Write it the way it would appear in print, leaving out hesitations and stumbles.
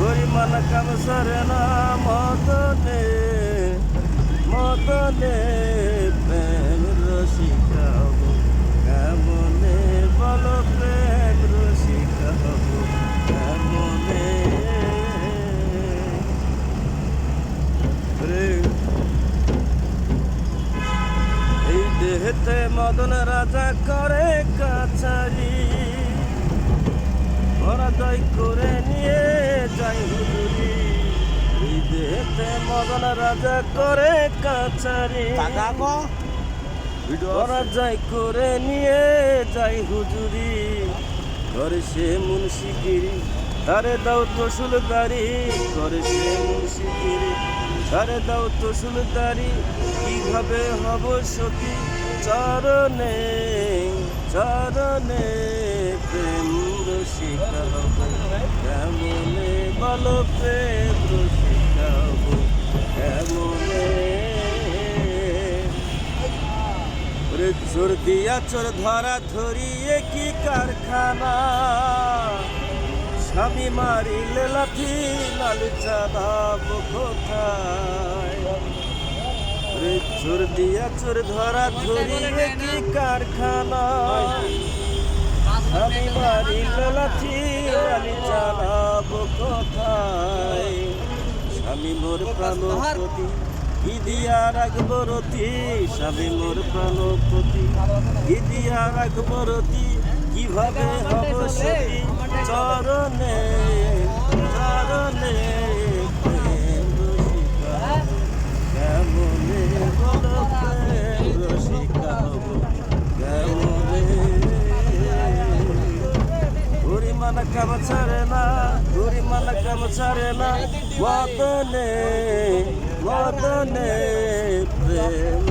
পরিমাণ কাম সারে না মদনে মদনে প্রেম রসিকা হব কেমনে বলো প্রেম রসিকা হব কেমনে এই দেহেতে মদন রাজা করে কাছারি পরাজয় করে নিয়ে যাই হুজুরি এই দেহেতে মদন রাজা করে কাছারি পরাজয় করে নিয়ে যাই হুজুরি করে সে মুন্সিগিরি তারে দাও তসুলদারি করে সে মুন্সিগিরি তারে দাও তসুলদারি কিভাবে হব সতী চরণে চরণে প্রেম রসিকা হব কেমনে বলো প্রেম রসিকা হব কেমনে চোর দিয়া চোর ধরা ধরিয়ে কি কারখানা স্বামী মারিলে লাঠি লালু চাঁদাব কোথায় চোর দিয়া চোর ধরা ধরিয়ে কি কারখানা স্বামী মারিলে লাঠি লালু চাঁদাব কোথায় স্বামী মোর প্রাণপতি কি দিয়া রাখবো রতি স্বামী মোর প্রাণপতি কি দিয়া রাখবো রতি কিভাবে হব সতী চরণে চরণে প্রেম রসিকা কেমনে বলো প্রেম রসিকা হব কেমনে পরিমাণ কাম ছাড়ে না পরিমাণ কাম ছাড়ে না মদনে মদনে প্রেম